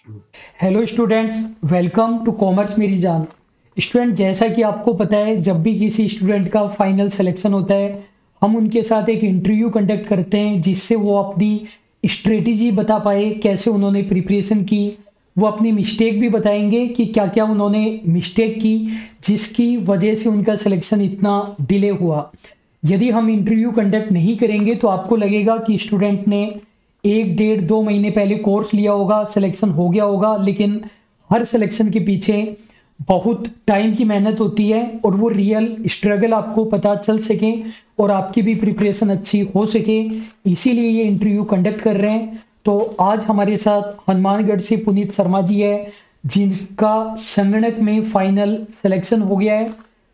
Hello students, welcome to commerce मेरी जान। Student, जैसा कि आपको पता है, जब भी किसी स्टूडेंट का फाइनल सिलेक्शन होता है, हम उनके साथ एक इंटरव्यू कंडक्ट करते हैं जिससे वो अपनी स्ट्रेटेजी बता पाए, कैसे उन्होंने प्रिपरेशन की। वो अपनी मिस्टेक भी बताएंगे कि क्या क्या उन्होंने मिस्टेक की जिसकी वजह से उनका सिलेक्शन इतना डिले हुआ। यदि हम इंटरव्यू कंडक्ट नहीं करेंगे तो आपको लगेगा कि स्टूडेंट ने 1 डेढ़ 2 महीने पहले कोर्स लिया होगा, सिलेक्शन हो गया होगा, लेकिन हर सिलेक्शन के पीछे बहुत टाइम की मेहनत होती है और वो रियल स्ट्रगल आपको पता चल सके और आपकी भी प्रिपरेशन अच्छी हो सके, इसीलिए ये इंटरव्यू कंडक्ट कर रहे हैं। तो आज हमारे साथ हनुमानगढ़ से पुनीत शर्मा जी है, जिनका संगणक में फाइनल सिलेक्शन हो गया है।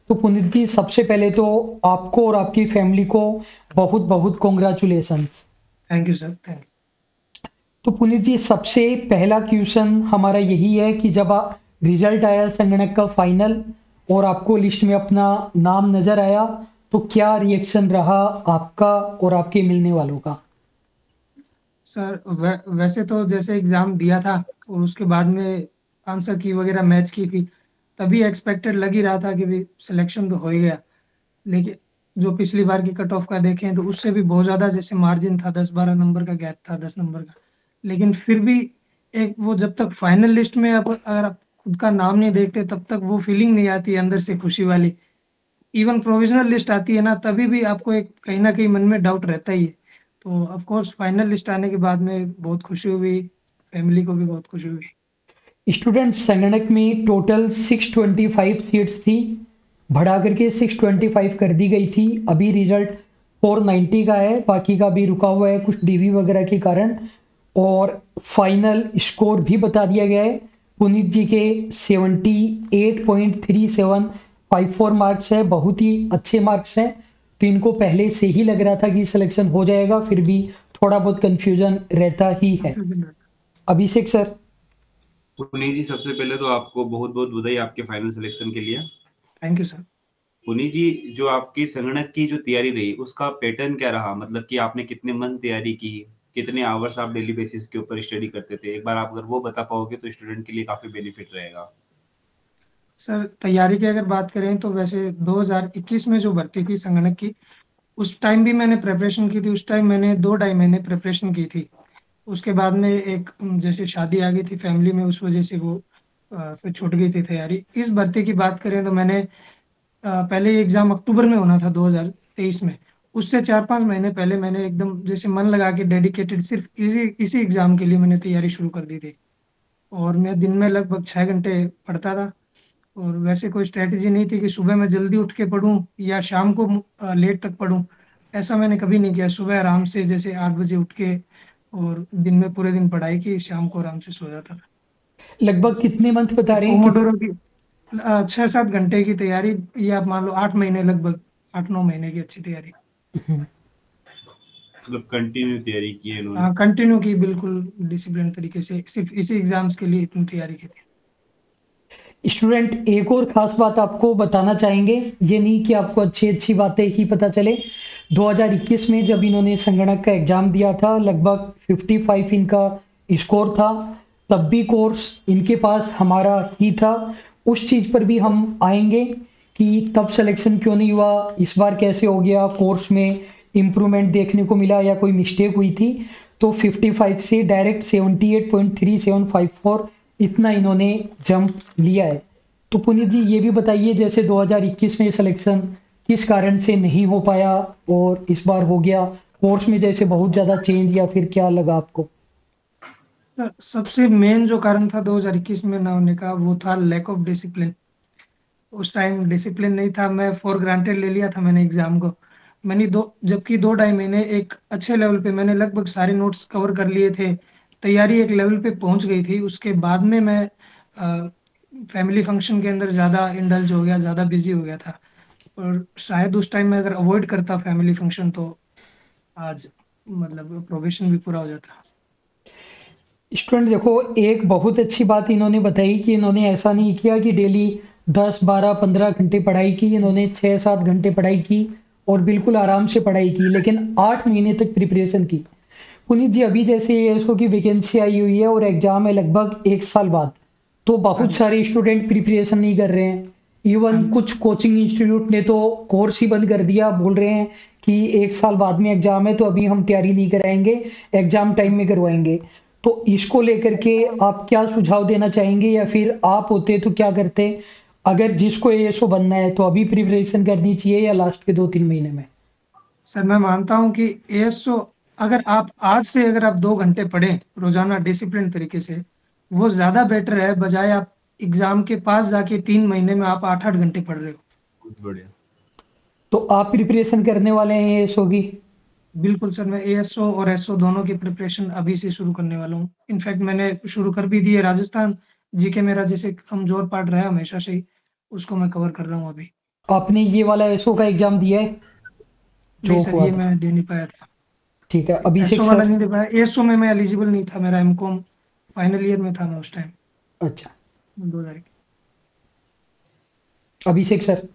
तो पुनीत जी, सबसे पहले तो आपको और आपकी फैमिली को बहुत बहुत congratulations. Thank you sir, thank तो पुनीत जी, सबसे पहला क्वेश्चन हमारा यही है कि जब रिजल्ट आया संगणक का फाइनल और आपको लिस्ट में अपना नाम नजर आया, तो क्या रिएक्शन रहा आपका और आपके मिलने वालों का? सर। वैसे तो जैसे एग्जाम दिया था और उसके बाद में आंसर की वगैरह मैच की थी, तभी एक्सपेक्टेड लग ही रहा था कि भी सिलेक्शन तो हो ही गया। लेकिन जो पिछली बार की कट ऑफ का देखें तो उससे भी बहुत ज़्यादा जैसे मार्जिन था, 10-12 नंबर का गैप था, 10 नंबर का। लेकिन फिर भी एक वो जब तक फाइनल लिस्ट में आप अगर आप खुद का नाम नहीं देखते तब तक वो फीलिंग नहीं आती है अंदर से खुशी वाली। इवन प्रोविजनल लिस्ट आती है ना, तभी भी आपको एक कहीं ना कहीं मन में डाउट रहता ही है। तो ऑफ कोर्स फाइनल लिस्ट आने के बाद में बहुत खुशी हुई, फैमिली को भी बहुत खुशी हुई। स्टूडेंट, संगणक में टोटल 625 सीट्स थी, बढ़ा करके 625 कर दी गई थी। अभी रिजल्ट 490 का है, बाकी का भी रुका हुआ है कुछ डीवी वगैरह के कारण। और फाइनल स्कोर भी बता दिया गया है। पुनीत जी के 78.3754 मार्क्स है, बहुत ही अच्छे मार्क्स हैं। तो इनको पहले से ही लग रहा था कि सिलेक्शन हो जाएगा, फिर भी थोड़ा बहुत कंफ्यूजन रहता ही है। अभिषेक सर। पुनीत जी, सबसे पहले तो आपको बहुत बहुत बधाई आपके फाइनल सिलेक्शन के लिए। Thank you sir. Puneet ji, जो आपकी संगणक की जो तैयारी रही उसका पैटर्न क्या रहा? मतलब कि आपने कितने मंथ तैयारी की, कितने आवर्स आप डेली बेसिस के ऊपर स्टडी करते थे? एक बार आप अगर वो बता पाओगे तो स्टूडेंट के लिए काफी बेनिफिट रहेगा। सर, तैयारी की अगर बात करें तो वैसे 2021 में जो भर्ती थी संगणक की, उस टाइम भी मैंने प्रिपरेशन की थी। उस टाइम मैंने 2 ढाई महीने प्रिपरेशन की थी। उसके बाद में एक जैसे शादी आ गई थी फैमिली में, उस वजह से वो फिर छूट गई थी तैयारी। इस भर्ती की बात करें तो मैंने पहले ये एग्जाम अक्टूबर में होना था 2023 में। उससे 4-5 महीने पहले मैंने एकदम जैसे मन लगा के डेडिकेटेड सिर्फ इसी इसी एग्जाम के लिए मैंने तैयारी शुरू कर दी थी। और मैं दिन में लगभग 6 घंटे पढ़ता था। और वैसे कोई स्ट्रेटजी नहीं थी कि सुबह मैं जल्दी उठ के पढूं या शाम को लेट तक पढूं। ऐसा मैंने कभी नहीं किया। सुबह आराम से जैसे 8 बजे उठ के और दिन में पूरे दिन पढ़ाई की, शाम को आराम से सो जाता था। लगभग बस कितने मंथ बता एक रहे हैं कि? पोमोडोरो की 6-7 घंटे की तैयारी, या आप मान लो 8 महीने, लगभग 8-9 महीने की अच्छी तैयारी। मतलब कंटिन्यू तैयारी की है इन्होंने। हाँ, कंटिन्यू की, बिल्कुल डिसिप्लिन तरीके से सिर्फ इसी एग्जाम्स के लिए इतनी तैयारी की थी। स्टूडेंट, एक और खास बात आपको बताना चाहेंगे। ये नहीं कि आपको अच्छी अच्छी बातें ही पता चले। 2021 में जब इन्होंने संगणक का एग्जाम दिया था, लगभग 55 इनका स्कोर था। तब भी कोर्स इनके पास हमारा ही था। उस चीज पर भी हम आएंगे कि तब सिलेक्शन क्यों नहीं हुआ, इस बार कैसे हो गया, कोर्स में इम्प्रूवमेंट देखने को मिला या कोई मिस्टेक हुई थी। तो 55 से डायरेक्ट 78.3754 इतना इन्होंने जंप लिया है। तो पुनीत जी, ये भी बताइए, जैसे 2021 में सिलेक्शन किस कारण से नहीं हो पाया और इस बार हो गया, कोर्स में जैसे बहुत ज्यादा चेंज या फिर क्या लगा आपको? सबसे मेन जो कारण था 2021 में ना होने का, वो था लैक ऑफ डिसिप्लिन। उस टाइम डिसिप्लिन नहीं था। मैं फॉर ग्रांटेड ले लिया था मैंने एग्जाम को। मैंने दो जबकि 2 ढाई महीने एक अच्छे लेवल पे मैंने लगभग सारे नोट्स कवर कर लिए थे। तैयारी एक लेवल पे पहुंच गई थी। उसके बाद में मैं फैमिली फंक्शन के अंदर ज़्यादा इंडल्ज हो गया, ज़्यादा बिजी हो गया था। और शायद उस टाइम में अगर अवॉइड करता फैमिली फंक्शन तो आज मतलब प्रोबेशन भी पूरा हो जाता। स्टूडेंट देखो, एक बहुत अच्छी बात इन्होंने बताई कि इन्होंने ऐसा नहीं किया कि डेली 10 12 15 घंटे पढ़ाई की। इन्होंने 6 7 घंटे पढ़ाई की और बिल्कुल आराम से पढ़ाई की, लेकिन 8 महीने तक प्रिपरेशन की। पुनीत जी, अभी जैसे एएसओ की वैकेंसी आई हुई है और एग्जाम है लगभग 1 साल बाद, तो हाँ बहुत जी सर। सारे स्टूडेंट प्रिपरेशन नहीं कर रहे हैं। हाँ इवन जी कुछ सर। कोचिंग इंस्टीट्यूट ने तो कोर्स ही बंद कर दिया, बोल रहे हैं कि 1 साल बाद में एग्जाम है तो अभी हम तैयारी नहीं कराएंगे, एग्जाम टाइम में करवाएंगे। तो इसको लेकर के आप क्या सुझाव देना चाहेंगे, या फिर आप होते तो क्या करते अगर जिसको एएसओ बनना है, तो अभी प्रिपरेशन करनी चाहिए या लास्ट के 2-3 महीने में? सर मैं मानता हूँ कि एएसओ, अगर आप आज से अगर आप 2 घंटे पढ़ें रोजाना डिसिप्लिन तरीके से, वो ज्यादा बेटर है, बजाय आप एग्जाम के पास जाके 3 महीने में आप 8-8 घंटे पढ़ रहे हो। बहुत बढ़िया। तो आप प्रिपरेशन करने वाले हैं एएसओ की? बिल्कुल सर, मैं एएसओ और एसओ दोनों की प्रिपरेशन अभी से शुरू करने वाला हूँ। इनफैक्ट मैंने शुरू कर भी दी है। राजस्थान जीके मेरा जैसे कमजोर पार्ट रहा है हमेशा से ही, उसको मैं कवर कर रहा हूँ अभी। आपने ये वाला एसओ का एग्जाम दिया है नहीं जो सर, हुआ ये था? मैं दे नहीं पाया था। ठीक है, अभिषेक एसओ वाला सर। नहीं दे पाया। एएसओ में मैं एलिजिबल नहीं था, मेरा एमकॉम फाइनल ईयर में था मैं उस टाइम, अच्छा, 2000। अभिषेक सर।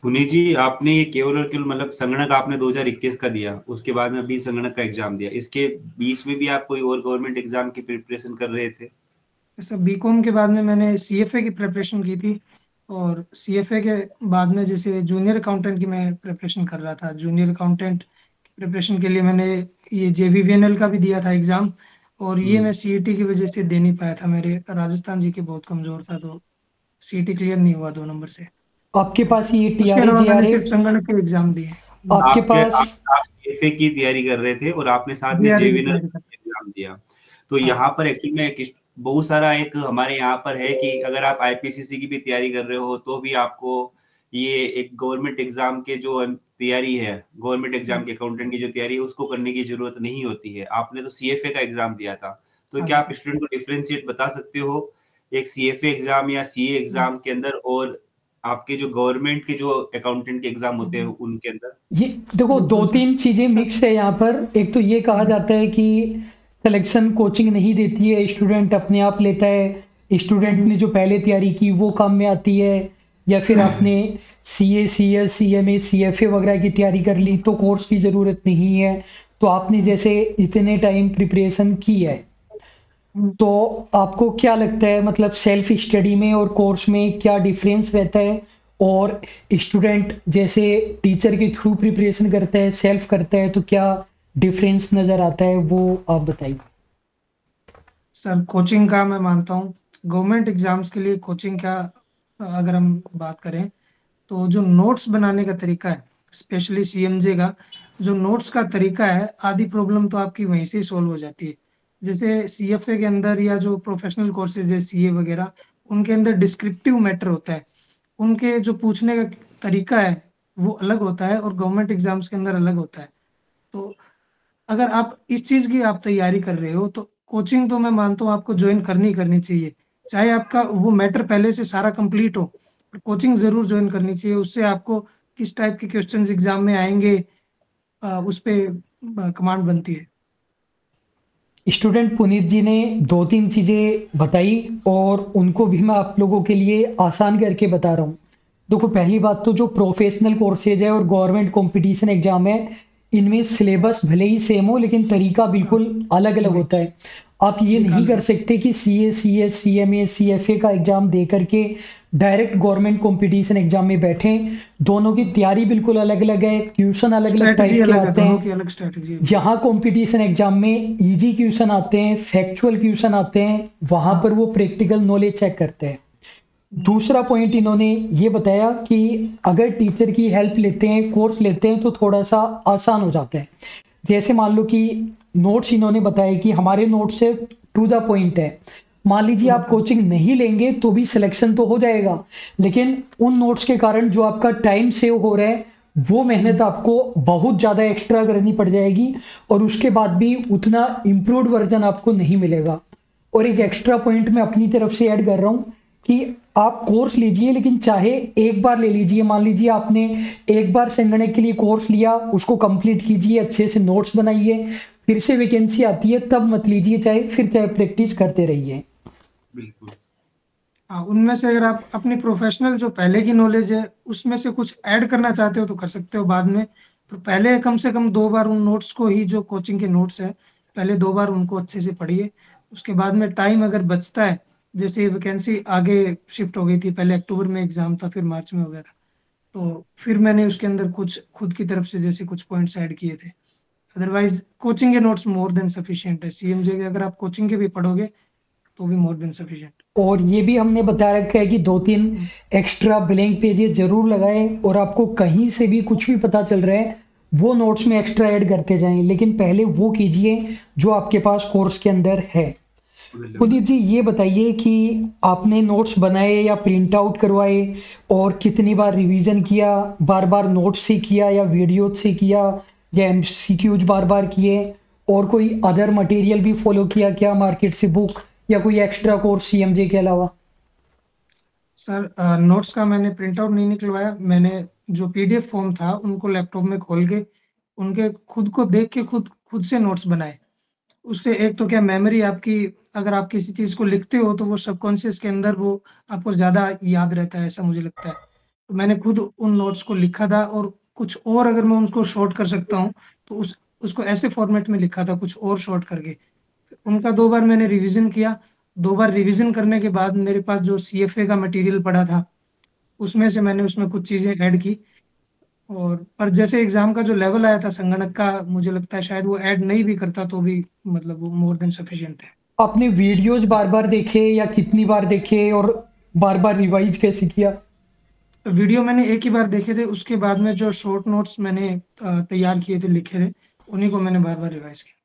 पुनीत जी, आपने ये केवल और केवल मतलब संगणक आपने 2021 का दिया, उसके बाद में अभी संगणक का एग्जाम दिया, इसके बीच में भी आप कोई और गवर्नमेंट एग्जाम की प्रिपरेशन कर रहे थे? सर बीकॉम के बाद में मैंने सीएफए की प्रिपरेशन की थी, और सीएफए के बाद में जैसे जूनियर अकाउंटेंट की मैं प्रिपरेशन कर रहा था। जूनियर अकाउंटेंट की प्रिपरेशन के लिए मैंने ये जेवीवीएनएल का भी दिया था एग्जाम, और ये मैं सीईटी की वजह से दे नहीं पाया था। मेरे राजस्थान जी के बहुत कमजोर था, तो सीईटी क्लियर नहीं हुआ 2 नंबर से। आपके पास ये उसके टीआरए अलावा मैंने जीआरए, सिर्फ संगणक के एग्जाम दिए। आपके आपके पास? आप सीएफए की तैयारी कर रहे थे और आपने साथ में डीआरए की जेवीनल तैयारी कर। एग्जाम दिया। तो हाँ यहाँ पर एक्चुअली में बहुत सारा एक हमारे यहाँ पर है कि अगर आप आईपीसीसी की भी तैयारी कर रहे हो तो भी आपको ये एक गवर्नमेंट एग्जाम के जो तैयारी है, गवर्नमेंट एग्जाम के अकाउंटेंट की जो तैयारी है उसको करने की जरूरत नहीं होती है। आपने तो सीएफए का एग्जाम दिया था, तो हाँ क्या जी आप सर। स्टूडेंट को डिफरेंशिएट बता सकते हो एक सीएफए एग्जाम या सीए एग्जाम के अंदर और आपके जो गवर्नमेंट के जो अकाउंटेंट के एग्जाम होते हैं उनके अंदर? ये देखो, दो बिल्कुल सर। तीन चीजें सर मिक्स है यहाँ पर। एक तो ये कहा जाता है कि सिलेक्शन कोचिंग नहीं देती है, स्टूडेंट अपने आप लेता है, स्टूडेंट ने जो पहले तैयारी की वो काम में आती है, या फिर आपने सीए सीएस सीएमए सीएफए वगैरह की तैयारी कर ली तो कोर्स की जरूरत नहीं है। तो आपने जैसे इतने टाइम प्रिपरेशन की है, तो आपको क्या लगता है, मतलब सेल्फ स्टडी में और कोर्स में क्या डिफरेंस रहता है? और स्टूडेंट जैसे टीचर के थ्रू प्रिपरेशन करता है, सेल्फ करता है, तो क्या डिफरेंस नजर आता है, वो आप बताइए। सर कोचिंग का मैं मानता हूँ, गवर्नमेंट एग्जाम्स के लिए कोचिंग का अगर हम बात करें, तो जो नोट्स बनाने का तरीका है, स्पेशली सीएमजे का जो नोट्स का तरीका है, आधी प्रॉब्लम तो आपकी वहीं से सॉल्व हो जाती है। जैसे सीएफए के अंदर या जो प्रोफेशनल कोर्सेज है सीए वगैरह, उनके अंदर डिस्क्रिप्टिव मैटर होता है। उनके जो पूछने का तरीका है वो अलग होता है, और गवर्नमेंट एग्जाम्स के अंदर अलग होता है। तो अगर आप इस चीज की आप तैयारी कर रहे हो, तो कोचिंग तो मैं मानता हूँ आपको ज्वाइन करनी चाहिए। चाहे आपका वो मैटर पहले से सारा कंप्लीट हो, पर कोचिंग जरूर ज्वाइन करनी चाहिए। उससे आपको किस टाइप के क्वेश्चंस एग्जाम में आएंगे, उस पे कमांड बनती है। स्टूडेंट पुनीत जी ने दो तीन चीजें बताई, और उनको भी मैं आप लोगों के लिए आसान करके बता रहा हूँ। देखो, पहली बात तो जो प्रोफेशनल कोर्सेज है और गवर्नमेंट कंपटीशन एग्जाम है, इनमें सिलेबस भले ही सेम हो लेकिन तरीका हाँ, बिल्कुल अलग अलग वही होता है। आप ये नहीं निकाल कर लो। सकते कि सीए सीएस सीएमए सीएफए का एग्जाम दे करके डायरेक्ट गवर्नमेंट कंपटीशन एग्जाम में बैठें। दोनों की तैयारी बिल्कुल अलग अलग है, क्वेश्चन अलग अलग स्ट्रेटजी टाइप के अलग है, आते दोनों हैं। की अलग स्ट्रेटजी है। यहाँ कंपटीशन एग्जाम में इजी क्वेश्चन आते हैं, फैक्चुअल क्वेश्चन आते हैं, वहां हाँ। पर वो प्रैक्टिकल नॉलेज चेक करते हैं। दूसरा पॉइंट इन्होंने ये बताया कि अगर टीचर की हेल्प लेते हैं, कोर्स लेते हैं, तो थोड़ा सा आसान हो जाता है। जैसे मान लो कि नोट्स इन्होंने बताया कि हमारे नोट्स से टू द पॉइंट है। मान लीजिए आप कोचिंग नहीं लेंगे तो भी सिलेक्शन तो हो जाएगा, लेकिन उन नोट्स के कारण जो आपका टाइम सेव हो रहा है, वो मेहनत आपको बहुत ज्यादा एक्स्ट्रा करनी पड़ जाएगी, और उसके बाद भी उतना इम्प्रूव्ड वर्जन आपको नहीं मिलेगा। और एक एक्स्ट्रा पॉइंट मैं अपनी तरफ से ऐड कर रहा हूं कि आप कोर्स लीजिए, लेकिन चाहे एक बार ले लीजिए। मान लीजिए आपने एक बार संगणक के लिए कोर्स लिया, उसको कंप्लीट कीजिए, अच्छे से नोट्स बनाइए, फिर से वैकेंसी आती है तब मत लीजिए, चाहे प्रैक्टिस करते रहिए। बिल्कुल। हाँ, उनमें से अगर आप अपनी प्रोफेशनल जो पहले की नॉलेज है उसमें से कुछ ऐड करना चाहते हो तो कर सकते हो बाद में, तो पहले कम से कम 2 बार उन नोट्स को ही, जो कोचिंग के नोट्स हैं, पहले 2 बार उनको अच्छे से पढ़िए। उसके बाद में टाइम अगर बचता है, जैसे वैकेंसी आगे शिफ्ट हो गई थी, पहले अक्टूबर में एग्जाम था, फिर मार्च में हो गया था, तो फिर मैंने उसके अंदर कुछ खुद की तरफ से जैसे कुछ पॉइंट्स ऐड किए थे। अदरवाइज कोचिंग के नोट्स मोर देन सफिशिएंट है। सीएमजे के अगर आप कोचिंग के भी पढ़ोगे तो भी मोर देन सफिशिएंट। और ये भी हमने बता रखा है कि 2-3 एक्स्ट्रा ब्लैंक पेजेस जरूर लगाएं, और आपको कहीं से भी कुछ भी पता चल रहा है वो नोट्स में एक्स्ट्रा ऐड करते जाएं, लेकिन पहले वो कीजिए जो आपके पास कोर्स के अंदर है। पुनीत जी, ये बताइए कि आपने नोट्स बनाए या प्रिंट आउट करवाए, और कितनी बार रिवीजन किया, बार बार नोट्स से किया या वीडियो से किया, या एमसीक्यूज बार बार किए, और कोई अदर मटेरियल भी फॉलो किया क्या, मार्केट से बुक या कोई एक्स्ट्रा कोर्स सीएमजे के अलावा? सर नोट्स का मैंने प्रिंट आउट नहीं निकलवाया। मैंने जो पीडीएफ फॉर्म था उनको लैपटॉप में खोल के उनके खुद को देख के खुद से नोट्स बनाए। उससे एक तो क्या मेमोरी आपकी, अगर आप किसी चीज को लिखते हो तो वो सबकॉन्शियस के अंदर वो आपको ज्यादा याद रहता है, ऐसा मुझे लगता है। तो मैंने खुद उन नोट्स को लिखा था, और कुछ और अगर मैं उनको शॉर्ट कर सकता हूँ तो उसको ऐसे फॉर्मेट में लिखा था, कुछ और शॉर्ट करके। उनका 2 बार मैंने रिवीजन किया। 2 बार रिवीजन करने के बाद मेरे पास जो सीएफए का मटेरियल पड़ा था, उसमें से मैंने उसमें कुछ चीजें ऐड की। और पर जैसे एग्जाम का जो लेवल आया था संगणक का, मुझे लगता है शायद वो ऐड नहीं भी करता तो भी मतलब वो मोर देन सफिशिएंट है। आपने वीडियोज बार बार देखे या कितनी बार देखे, और बार बार रिवाइज कैसे किया? तो वीडियो मैंने एक ही बार देखे थे, उसके बाद में जो शॉर्ट नोट्स मैंने तैयार किए थे, लिखे थे, उन्हीं को मैंने बार बार रिवाइज किया।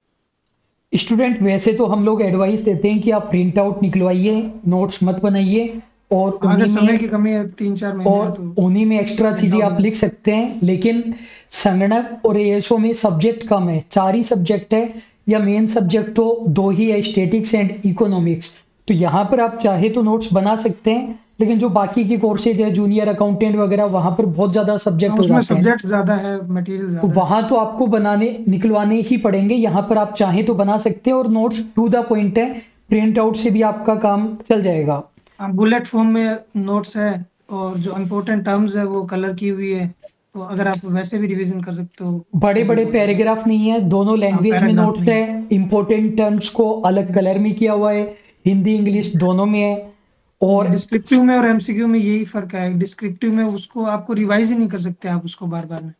स्टूडेंट, वैसे तो हम लोग एडवाइस देते हैं कि आप प्रिंट आउट निकलवाइए, नोट्स मत बनाइए, और अगर उन्हीं समय की में कमी है, 3-4 महीने और है, तो उन्हीं में एक्स्ट्रा प्रिंट चीजें आउट आप नहीं। लिख सकते हैं। लेकिन संगणक और एएसओ में सब्जेक्ट कम है, 4 ही सब्जेक्ट है, या मेन सब्जेक्ट तो 2 ही है, स्टैटिक्स एंड इकोनॉमिक्स। तो यहाँ पर आप चाहे तो नोट्स बना सकते हैं, लेकिन जो बाकी के कोर्सेज है, जूनियर अकाउंटेंट वगैरह, वहां पर बहुत ज्यादा हाँ, सब्जेक्ट हो उसमें जाते हैं, सब्जेक्ट ज्यादा है, मटेरियल तो ज्यादा है। वहां तो आपको बनाने निकलवाने ही पड़ेंगे। यहाँ पर आप चाहें तो बना सकते हैं, और नोट्स टू द पॉइंट है, प्रिंट आउट से भी आपका काम चल जाएगा। हाँ, बुलेट फॉर्म में नोट्स है, और जो इम्पोर्टेंट टर्म्स है वो कलर की हुई है, तो अगर आप वैसे भी रिवीजन कर सकते हो बड़े तो भी बड़े बहुत बढ़िया। पैराग्राफ नहीं है, दोनों हाँ, लैंग्वेज में पैराग्राफ नोट्स नहीं है। है। इंपॉर्टेंट टर्म्स को अलग कलर में किया हुआ है, हिंदी इंग्लिश दोनों में है। और डिस्क्रिप्टिव में और एमसीक्यू में यही फर्क है। डिस्क्रिप्टिव में उसको आपको रिवाइज ही नहीं कर सकते आप उसको बार बार में।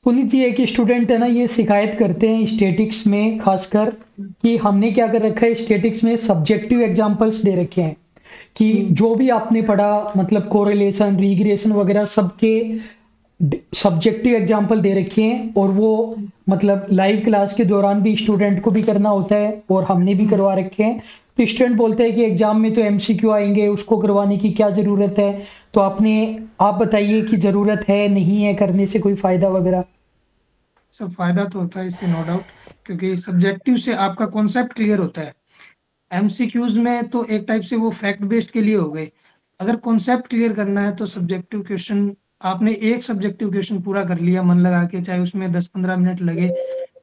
पुनीत जी, एक स्टूडेंट है ना, ये शिकायत करते हैं स्टेटिक्स में खासकर, कि हमने क्या कर रखा है, स्टेटिक्स में सब्जेक्टिव एग्जांपल्स दे रखे हैं, कि जो भी आपने पढ़ा, मतलब कोरिलेशन रिग्रेशन वगैरह सबके सब्जेक्टिव एग्जाम्पल दे रखे हैं, और वो मतलब लाइव क्लास के दौरान भी स्टूडेंट को भी करना होता है, और हमने भी करवा रखे हैं। तो स्टूडेंट बोलते हैं कि एग्जाम में तो एमसीक्यू आएंगे, उसको करवाने की क्या जरूरत है? तो आप बताइए कि जरूरत है, नहीं है, करने से कोई फायदा वगैरह? सब फायदा तो होता है इससे, नो डाउट, क्योंकि सब्जेक्टिव से आपका कॉन्सेप्ट क्लियर होता है। एमसीक्यूज में तो एक टाइप से वो फैक्ट बेस्ड के लिए हो गए। अगर कॉन्सेप्ट क्लियर करना है तो सब्जेक्टिव क्वेश्चन, आपने एक सब्जेक्टिव क्वेश्चन पूरा कर लिया मन लगा के, चाहे उसमें 10-15 मिनट लगे,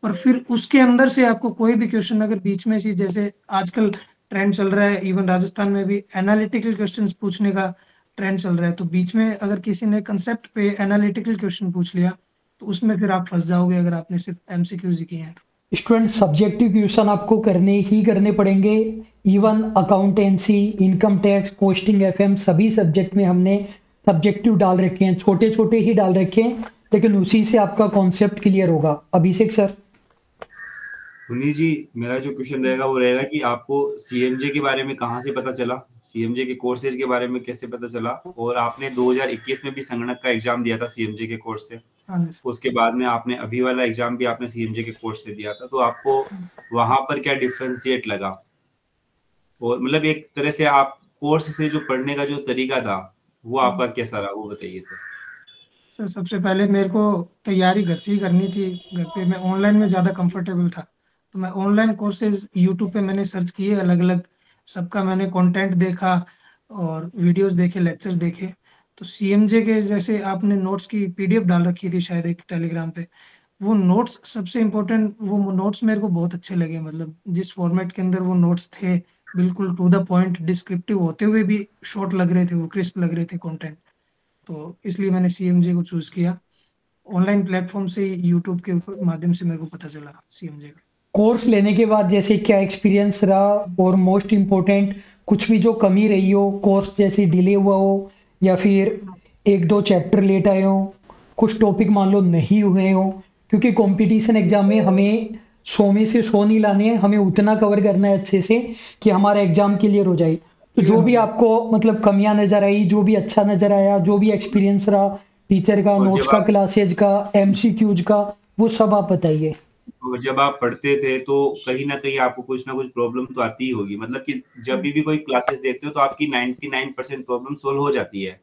और फिर उसके अंदर से आपको कोई भी क्वेश्चन अगर बीच में से, जैसे आजकल ट्रेंड चल रहा है, इवन राजस्थान में भी एनालिटिकल क्वेश्चंस पूछने का ट्रेंड चल रहा है, तो बीच में अगर किसी ने कंसेप्ट पे एनालिटिकल क्वेश्चन पूछ लिया तो उसमें फिर आप फंस जाओगे, अगर आपने सिर्फ एमसीक्यूज ही किए हैं तो। स्टूडेंट, सब्जेक्टिव क्वेश्चन आपको करने ही करने पड़ेंगे। Even accountancy, income tax, posting FM, सभी सब्जेक्ट में हमने सब्जेक्टिव डाल रखे हैं, छोटे छोटे ही डाल रखे हैं, लेकिन उसी से आपका कॉन्सेप्ट क्लियर होगा। अभिषेक सर। पुनीत जी, मेरा जो क्वेश्चन रहेगा वो रहेगा कि आपको सीएमजे के बारे में कहाँ से पता चला, सीएमजे के कोर्सेज के बारे में कैसे पता चला, और आपने 2021 में भी संगणक का एग्जाम दिया था सीएमजे के कोर्स से, हाँ जी। उसके बाद में आपने अभी वाला एग्जाम भी आपने सीएमजे के कोर्स से दिया था, तो आपको वहां पर क्या डिफरेंशिएट लगा? और मतलब एक तरह से आप कोर्स से जो पढ़ने का जो तरीका था वो आपका कैसा रहा, वो बताइए सर। सर सबसे पहले मेरे को तैयारी घर से ही करनी थी। घर पे मैं ऑनलाइन में ज़्यादा कंफर्टेबल था, तो मैं ऑनलाइन कोर्सेज यूट्यूब पे मैंने सर्च किए अलग अलग, सबका मैंने कंटेंट देखा और वीडियोस देखे, लेक्चर देखे। तो सीएमजे के जैसे आपने नोट्स की पीडीएफ डाल रखी थी शायद एक टेलीग्राम पे, वो नोट्स सबसे इम्पोर्टेंट, वो नोट्स मेरे को बहुत अच्छे लगे। मतलब जिस फॉर्मेट के अंदर वो नोट्स थे, बिल्कुल टू द पॉइंट, डिस्क्रिप्टिव होते हुए भी शॉर्ट लग रहे थे, वो क्रिस्प लग रहे थे कंटेंट, तो इसलिए मैंने सीएमजे को चूज किया। ऑनलाइन प्लेटफॉर्म से यूट्यूब के ऊपर माध्यम से मेरे को पता चला CMJ का। कोर्स लेने के बाद जैसे क्या एक्सपीरियंस रहा, और मोस्ट इम्पोर्टेंट कुछ भी जो कमी रही हो, कोर्स जैसे डिले हुआ हो या फिर एक दो चैप्टर लेट आए हो, कुछ टॉपिक मान लो नहीं हुए हो, क्योंकि कंपटीशन एग्जाम में हमें 100 में से 100 नहीं लाने हैं, हमें उतना कवर करना है अच्छे से कि हमारा एग्जाम क्लियर हो जाए। तो जो भी आपको मतलब कमियां नजर आई, जो भी अच्छा नजर आया, जो भी एक्सपीरियंस रहा टीचर का, और नोट्स जब का, आप क्लासेज का, MCQs का, वो सब आप बताइए। तो जब आप पढ़ते थे तो कहीं ना कहीं आपको कुछ ना कुछ प्रॉब्लम तो आती ही होगी, मतलब कि जब भी कोई क्लासेस देखते हो तो आपकी 99% प्रॉब्लम सोल्व हो जाती है,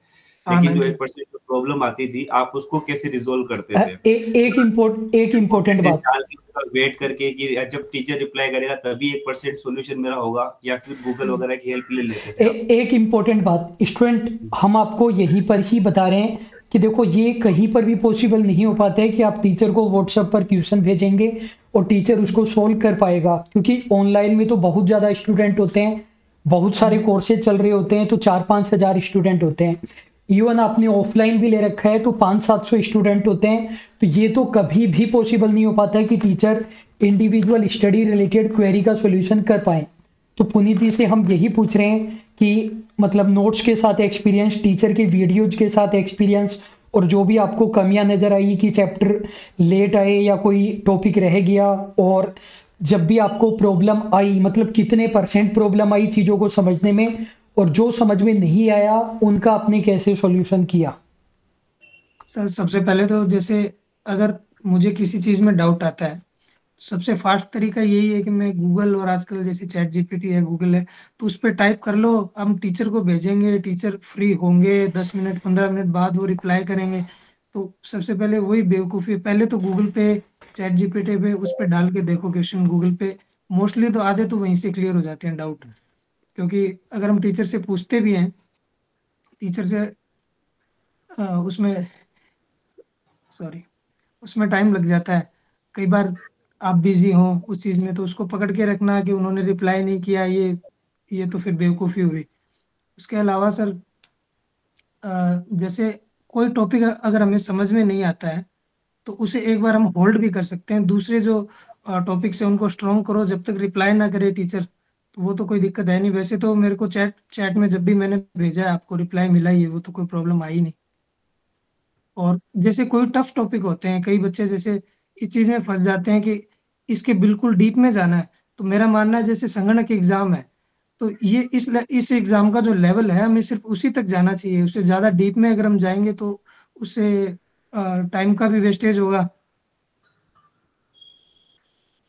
हाँ लेकिन जो 90। 1% प्रॉब्लम आती थी आप उसको कैसे रिजोल्व करते थे? एक कॉपी इम्पोर्टेंट से बात। डाल के उसका वेट करके कि जब टीचर रिप्लाई करेगा तभी 1% सॉल्यूशन मेरा होगा, या फिर गूगल वगैरह की हेल्प ले लेते थे आप? एक इम्पोर्टेंट बात स्टूडेंट, हम आपको यहीं पर ही बता रहे हैं कि देखो ये कहीं पर भी पॉसिबल नहीं हो पाता है कि आप टीचर को व्हाट्सएप पर क्वेश्चन भेजेंगे और टीचर उसको सोल्व कर पाएगा, क्योंकि ऑनलाइन में तो बहुत ज़्यादा स्टूडेंट होते हैं, बहुत सारे कोर्सेज चल रहे होते हैं, तो 4-5 हज़ार स्टूडेंट होते हैं। इवन आपने ऑफलाइन भी ले रखा है तो 500-700 स्टूडेंट होते हैं। तो ये तो कभी भी पॉसिबल नहीं हो पाता है कि teacher individual study related query का सॉल्यूशन कर पाए। तो पुनीत जी से हम यही पूछ रहे हैं कि मतलब नोट्स के साथ एक्सपीरियंस, टीचर के वीडियोज के साथ एक्सपीरियंस, और जो भी आपको कमियां नजर आई कि चैप्टर लेट आए या कोई टॉपिक रह गया, और जब भी आपको प्रॉब्लम आई मतलब कितने % प्रॉब्लम आई चीजों को समझने में, और जो समझ में नहीं आया उनका आपने कैसे सॉल्यूशन किया। सर सबसे पहले तो जैसे अगर मुझे किसी चीज में डाउट आता है, सबसे फास्ट तरीका यही है कि मैं गूगल, और आजकल जैसे ChatGPT है, गूगल है, तो उस पर टाइप कर लो, हम टीचर को भेजेंगे, टीचर फ्री होंगे 10 मिनट 15 मिनट बाद वो रिप्लाई करेंगे। तो सबसे पहले वही बेवकूफ़ी है, पहले तो गूगल पे, ChatGPT पे उस पर डाल के देखो क्वेश्चन गूगल पे, मोस्टली तो आधे तो वहीं से क्लियर हो जाते हैं डाउट। क्योंकि अगर हम टीचर से पूछते भी हैं, टीचर से उसमें, सॉरी, उसमें टाइम लग जाता है कई बार, आप बिजी हो उस चीज में, तो उसको पकड़ के रखना कि उन्होंने रिप्लाई नहीं किया, ये तो फिर बेवकूफ़ी हुई। उसके अलावा सर जैसे कोई टॉपिक अगर हमें समझ में नहीं आता है तो उसे एक बार हम होल्ड भी कर सकते हैं, दूसरे जो टॉपिक से उनको स्ट्रॉन्ग करो जब तक रिप्लाई ना करे टीचर, तो वो तो कोई दिक्कत है नहीं। वैसे तो मेरे को चैट चैट में जब भी मैंने भेजा है आपको रिप्लाई मिला ही है, वो तो कोई प्रॉब्लम आई नहीं। और जैसे कोई टफ टॉपिक होते हैं, कई बच्चे जैसे इस चीज में फंस जाते हैं कि इसके बिल्कुल डीप में जाना है, तो मेरा मानना है जैसे संगणक एग्जाम है, तो ये इस एग्जाम का जो लेवल है हमें सिर्फ उसी तक जाना चाहिए, उससे ज्यादा डीप में अगर हम जाएंगे तो उससे टाइम का भी वेस्टेज होगा,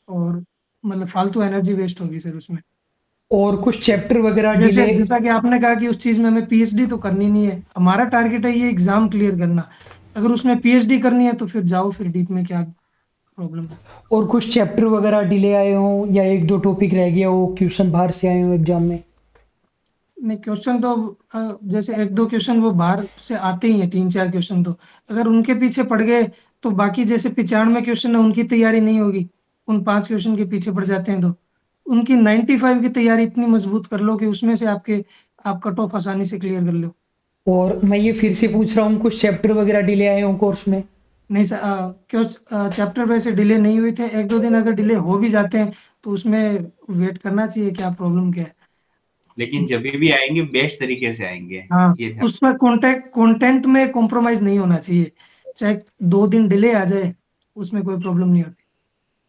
और मतलब फालतू एनर्जी वेस्ट होगी सर उसमें। और कुछ चैप्टर वगैरह जैसे डिले। जैसा कि आपने कहा कि उस चीज में हमें PhD तो करनी नहीं है, हमारा टारगेट है ये एग्जाम क्लियर करना, अगर उसमें PhD करनी है तो फिर जाओ, फिर डीप में क्या प्रॉब्लम है। और कुछ चैप्टर वगैरह डिले आए हो या एक दो टॉपिक रह गया हो, क्वेश्चन बाहर से आए हो एग्जाम में। नहीं, क्वेश्चन तो जैसे एक दो क्वेश्चन वो बाहर से आते ही हैं, 3-4 क्वेश्चन तो अगर उनके पीछे पड़ गए तो बाकी जैसे 95 क्वेश्चन है उनकी तैयारी नहीं होगी, उन 5 क्वेश्चन के पीछे पड़ जाते हैं तो उनकी 95 की तैयारी इतनी मजबूत कर लो कि उसमें से आप कट ऑफ आसानी से क्लियर कर लो। और मैं ये फिर से पूछ रहा हूँ, कुछ चैप्टर वगैरह डिले आए हो कोर्स में। नहीं सर, क्यों चैप्टर वैसे डिले नहीं हुए थे, 1-2 दिन अगर डिले हो भी जाते हैं तो उसमें वेट करना चाहिए, क्या प्रॉब्लम क्या है। लेकिन जब भी आएंगे बेस्ट तरीके से आएंगे, हाँ, ये ध्यान। उसमें कंटेंट में कॉम्प्रोमाइज नहीं होना चाहिए, चाहे 2 दिन डिले आ जाए उसमें कोई प्रॉब्लम नहीं होती।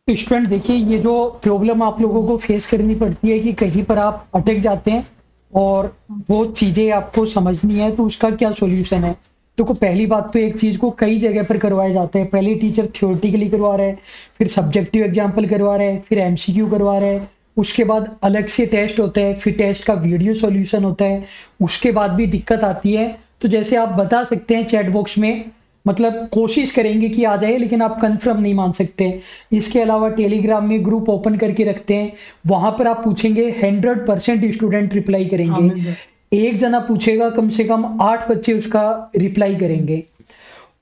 तो स्टूडेंट देखिए, ये जो प्रॉब्लम आप लोगों को फेस करनी पड़ती है कि कहीं पर आप अटक जाते हैं और वो चीजें आपको समझनी है, तो उसका क्या सॉल्यूशन है। देखो पहली बात तो एक चीज को कई जगह पर करवाए जाते हैं, पहले टीचर थ्योरेटिकली करवा रहे हैं, फिर सब्जेक्टिव एग्जाम्पल करवा रहे हैं, फिर MCQ करवा रहे हैं, उसके बाद अलग से टेस्ट होता है, फिर टेस्ट का वीडियो सॉल्यूशन होता है, उसके बाद भी दिक्कत आती है। तो जैसे आप बता सकते हैं चैट बॉक्स में, मतलब कोशिश करेंगे कि आ जाए, लेकिन आप कंफर्म नहीं मान सकते। इसके अलावा टेलीग्राम में ग्रुप ओपन करके रखते हैं, वहां पर आप पूछेंगे 100% स्टूडेंट रिप्लाई हाँ करेंगे। मिल जाए। एक जना पूछेगा कम से कम 8 बच्चे उसका रिप्लाई करेंगे।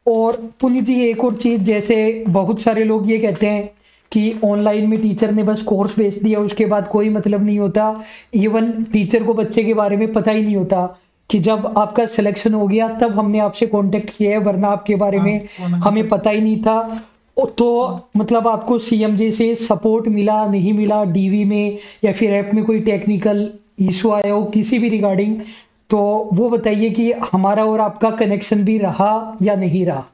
और पुनीत जी एक और चीज, जैसे बहुत सारे लोग ये कहते हैं कि ऑनलाइन में टीचर ने बस कोर्स भेज दिया उसके बाद कोई मतलब नहीं होता, इवन टीचर को बच्चे के बारे में पता ही नहीं होता कि जब आपका सिलेक्शन हो गया तब हमने आपसे कांटेक्ट किया है, वरना आपके बारे हाँ, में वो नहीं हमें था। पता ही नहीं था। तो मतलब आपको सीएमजे से सपोर्ट मिला नहीं मिला डीवी में, या फिर ऐप में कोई टेक्निकल इशू आया हो किसी भी रिगार्डिंग, तो वो बताइए कि हमारा और आपका कनेक्शन भी रहा या नहीं रहा।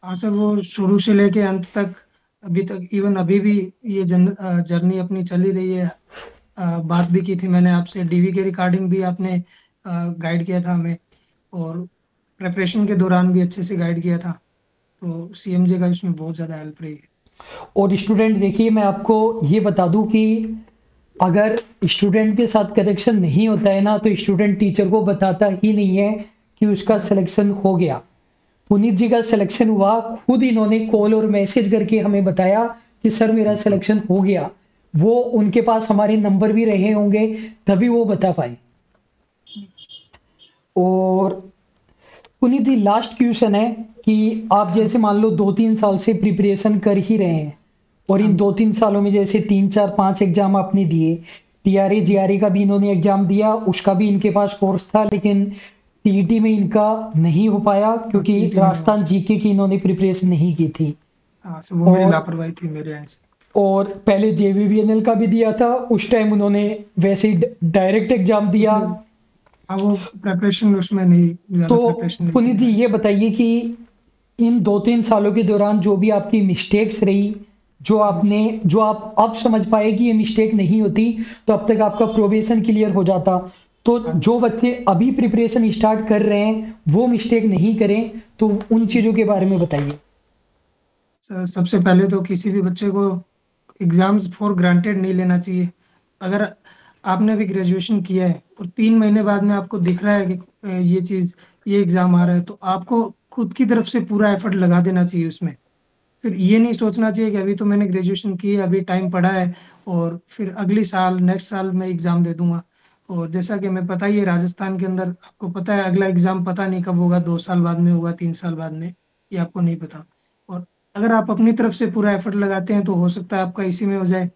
हाँ सर, वो शुरू से लेके अंत तक, अभी तक, इवन अभी भी ये जर्नी अपनी चली रही है। बात भी की थी मैंने आपसे, डीवी के रिकॉर्डिंग भी आपने गाइड किया था हमें, और प्रेपरेशन के दौरान भी अच्छे से गाइड किया था। तो सीएमजे का इसमें बहुत ज़्यादा हेल्प रही है। और स्टूडेंट देखिए, मैं आपको ये बता दूं कि अगर स्टूडेंट के साथ कनेक्शन नहीं होता है ना, तो स्टूडेंट टीचर को बताता ही नहीं है कि उसका सिलेक्शन हो गया। पुनीत जी का सिलेक्शन हुआ, खुद इन्होंने कॉल और मैसेज करके हमें बताया कि सर मेरा सिलेक्शन हो गया। वो उनके पास हमारे नंबर भी रहे होंगे, तभी वो बता पाए। और पुनीत जी, लास्ट क्वेश्चन है कि आप हाँ जैसे मान लो 2-3 साल से प्रिपरेशन कर ही रहे हैं, और इन हाँ दो तीन सालों में जैसे 3-4-5 एग्जाम आपने दिए, टीआरए जीआरए का भी इन्होंने एग्जाम दिया, उसका भी इनके पास कोर्स था, लेकिन टीईटी में इनका नहीं हो पाया हाँ, क्योंकि TT में नहीं हुआ राजस्थान सर। जीके की इन्होंने प्रिपरेशन नहीं की थी। हाँ सर, वो मेरी और लापरवाही थी मेरे एंड से। और पहले जेवीवीएनएल का भी दिया था, उस टाइम उन्होंने वैसे ही डायरेक्ट एग्जाम दिया। उसमें, हाँ, वो प्रेपरेशन उसमें नहीं, तो ज़्यादा प्रेपरेशन नहीं की पुनीत थी जी मैंने ये सर। बताइए कि इन 2-3 सालों के दौरान जो भी आपकी मिस्टेक्स रही, हाँ सर। जो आप अब समझ पाए कि ये मिस्टेक नहीं होती, तो अब तक आपका प्रोबेशन क्लियर हो जाता। तो हाँ जो सर। बच्चे अभी प्रिपरेशन स्टार्ट कर रहे हैं वो मिस्टेक नहीं करें, तो उन चीजों के बारे में बताइए। सर, सबसे पहले तो किसी भी बच्चे को एग्जाम्स फॉर ग्रांटेड नहीं लेना चाहिए। अगर आपने अभी ग्रेजुएशन किया है और 3 महीने बाद में आपको दिख रहा है कि ये चीज़, ये एग्ज़ाम आ रहा है, तो आपको खुद की तरफ से पूरा एफर्ट लगा देना चाहिए उसमें। फिर ये नहीं सोचना चाहिए कि अभी तो मैंने ग्रेजुएशन की है, अभी टाइम पड़ा है, और फिर अगली साल, नेक्स्ट साल मैं एग्ज़ाम दे दूंगा। और जैसा कि हमें पता ही है, राजस्थान के अंदर आपको पता है अगला एग्ज़ाम पता नहीं कब होगा, 2 साल बाद में होगा, 3 साल बाद में, ये आपको नहीं पता। और अगर आप अपनी तरफ से पूरा एफर्ट लगाते हैं तो हो सकता है आपका इसी में हो जाए,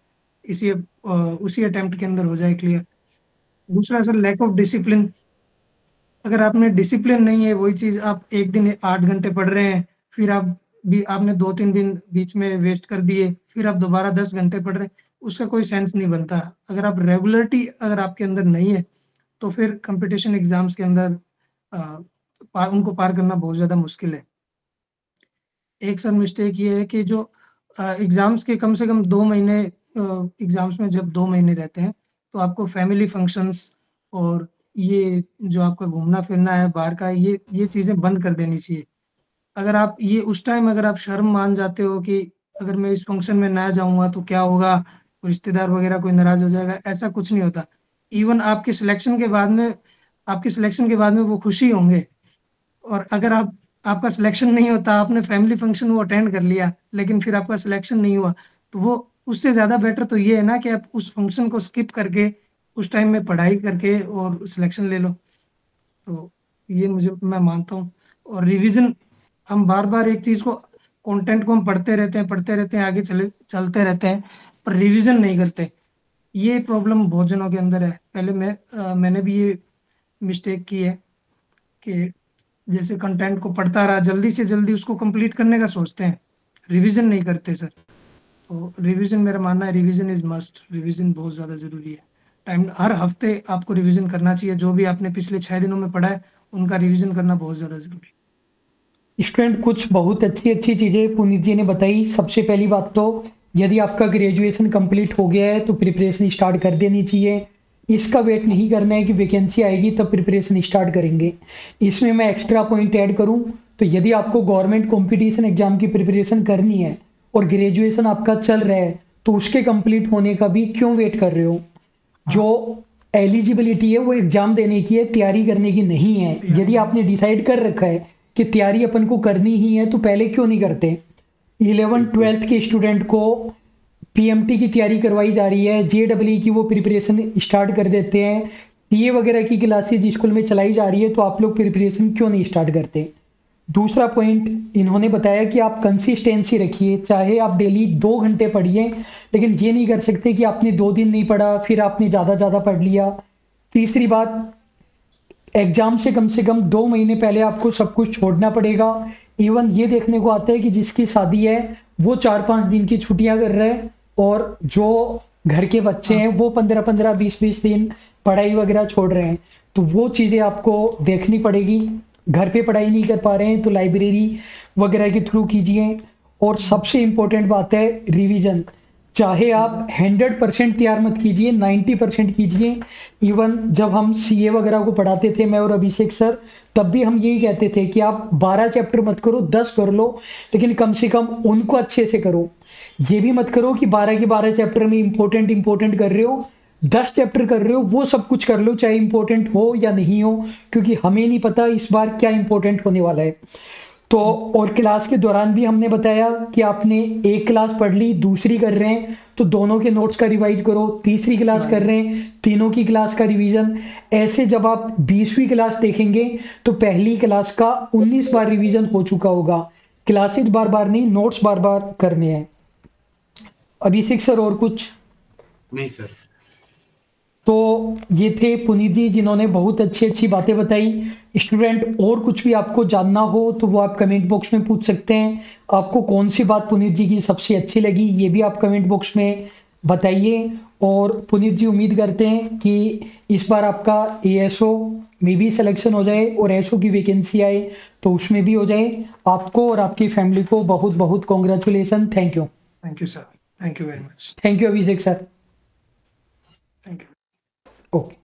उसी अटेम्प्ट के अंदर हो जाए क्लियर। दूसरा सर, लैक ऑफ डिसिप्लिन। अगर आपने डिसिप्लिन नहीं है, वही चीज आप एक दिन 8 घंटे पढ़ रहे हैं, फिर आपने 2-3 दिन बीच में वेस्ट कर दिए, फिर आप दोबारा 10 घंटे पढ़ रहे हैं, उसका कोई सेंस नहीं बनता। अगर आप रेगुलरिटी अगर आपके अंदर नहीं है, तो फिर कंपटीशन एग्जाम्स के अंदर उनको पार करना बहुत ज़्यादा मुश्किल है। एक सर मिस्टेक ये है कि जो एग्जाम्स के कम से कम 2 महीने, एग्जाम्स में जब 2 महीने रहते हैं, तो आपको फैमिली फंक्शंस और ये जो आपका घूमना फिरना है बाहर का, ये चीज़ें बंद कर देनी चाहिए। अगर आप ये उस टाइम अगर आप शर्म मान जाते हो कि अगर मैं इस फंक्शन में ना जाऊँगा तो क्या होगा, रिश्तेदार वगैरह कोई नाराज़ हो जाएगा, ऐसा कुछ नहीं होता। इवन आपके सिलेक्शन के बाद में वो खुशी होंगे। और अगर आपका सिलेक्शन नहीं होता, आपने फैमिली फंक्शन वो अटेंड कर लिया, लेकिन फिर आपका सिलेक्शन नहीं हुआ, तो वो उससे ज़्यादा बेटर तो ये है ना कि आप उस फंक्शन को स्किप करके उस टाइम में पढ़ाई करके और सिलेक्शन ले लो। तो ये मैं मानता हूँ। और रिवीजन, हम बार-बार एक चीज़ को, कंटेंट को हम पढ़ते रहते हैं, आगे चलते रहते हैं, पर रिवीजन नहीं करते। ये प्रॉब्लम बहुत जनों के अंदर है। पहले मैंने भी ये मिस्टेक की है कि जैसे कंटेंट को पढ़ता रहा, जल्दी से जल्दी उसको कंप्लीट करने का सोचते हैं, रिवीजन नहीं करते सर। तो रिवीजन, मेरा मानना है रिवीजन इज मस्ट, रिवीजन बहुत ज़्यादा ज़रूरी है। टाइम हर हफ्ते आपको रिवीजन करना चाहिए, जो भी आपने पिछले 6 दिनों में पढ़ा है उनका रिवीजन करना बहुत ज़्यादा ज़रूरी है। स्टूडेंट, कुछ बहुत अच्छी अच्छी चीजें पुनीत जी ने बताई। सबसे पहली बात तो, यदि आपका ग्रेजुएशन कंप्लीट हो गया है तो प्रिपरेशन स्टार्ट कर देनी चाहिए। इसका वेट नहीं करना है कि वैकेंसी आएगी तब प्रिपरेशन स्टार्ट करेंगे। इसमें मैं एक्स्ट्रा पॉइंट ऐड करूं तो, यदि आपको गवर्नमेंट कंपटीशन एग्जाम की प्रिपरेशन करनी है और ग्रेजुएशन आपका चल रहा है, तो उसके कंप्लीट होने का भी क्यों वेट कर रहे हो। हाँ, जो एलिजिबिलिटी है वो एग्जाम देने की है, तैयारी करने की नहीं है। तैयारी यदि करनी। आपने डिसाइड कर रखा है कि तैयारी अपन को करनी ही है, तो पहले क्यों नहीं करते। 11th-12th के स्टूडेंट को पीएमटी की तैयारी करवाई जा रही है, जेडब्ल्यू की वो प्रिपरेशन स्टार्ट कर देते हैं, पीए वगैरह की क्लासेज स्कूल में चलाई जा रही है, तो आप लोग प्रिपरेशन क्यों नहीं स्टार्ट करते। दूसरा पॉइंट इन्होंने बताया कि आप कंसिस्टेंसी रखिए, चाहे आप डेली 2 घंटे पढ़िए, लेकिन ये नहीं कर सकते कि आपने 2 दिन नहीं पढ़ा फिर आपने ज़्यादा ज़्यादा पढ़ लिया। तीसरी बात, एग्जाम से कम 2 महीने पहले आपको सब कुछ छोड़ना पड़ेगा। इवन ये देखने को आता है कि जिसकी शादी है वो 4-5 दिन की छुट्टियां कर रहे हैं, और जो घर के बच्चे हैं वो 15-15, 20-20 दिन पढ़ाई वगैरह छोड़ रहे हैं। तो वो चीजें आपको देखनी पड़ेगी। घर पे पढ़ाई नहीं कर पा रहे हैं तो लाइब्रेरी वगैरह के थ्रू कीजिए। और सबसे इंपॉर्टेंट बात है रिवीजन। चाहे आप 100% तैयार मत कीजिए, 90% कीजिए। इवन जब हम सीए वगैरह को पढ़ाते थे, मैं और अभिषेक सर, तब भी हम यही कहते थे कि आप 12 चैप्टर मत करो, 10 कर लो, लेकिन कम से कम उनको अच्छे से करो। ये भी मत करो कि 12 के 12 चैप्टर में इंपॉर्टेंट कर रहे हो, 10 चैप्टर कर रहे हो, वो सब कुछ कर लो चाहे इंपॉर्टेंट हो या नहीं हो, क्योंकि हमें नहीं पता इस बार क्या इंपॉर्टेंट होने वाला है। तो और क्लास के दौरान भी हमने बताया कि आपने एक क्लास पढ़ ली, दूसरी कर रहे हैं तो दोनों के नोट्स का रिवाइज करो, तीसरी क्लास कर रहे हैं तीनों की क्लास का रिवीजन। ऐसे जब आप 20वीं क्लास देखेंगे तो पहली क्लास का 19 बार रिवीजन हो चुका होगा। क्लासेज बार बार नहीं, नोट्स बार बार करने हैं। अभिषेक सर और कुछ? नहीं सर। तो ये थे पुनीत जी, जिन्होंने बहुत अच्छी अच्छी बातें बताई। स्टूडेंट और कुछ भी आपको जानना हो तो वो आप कमेंट बॉक्स में पूछ सकते हैं। आपको कौन सी बात पुनीत जी की सबसे अच्छी लगी ये भी आप कमेंट बॉक्स में बताइए। और पुनीत जी उम्मीद करते हैं कि इस बार आपका एएसओ में भी सिलेक्शन हो जाए और एसओ की वैकेंसी आए तो उसमें भी हो जाए। आपको और आपकी फैमिली को बहुत बहुत congratulation. Thank you. Thank you sir, thank you very much. Thank you Abhishek sir. Thank you. Okay.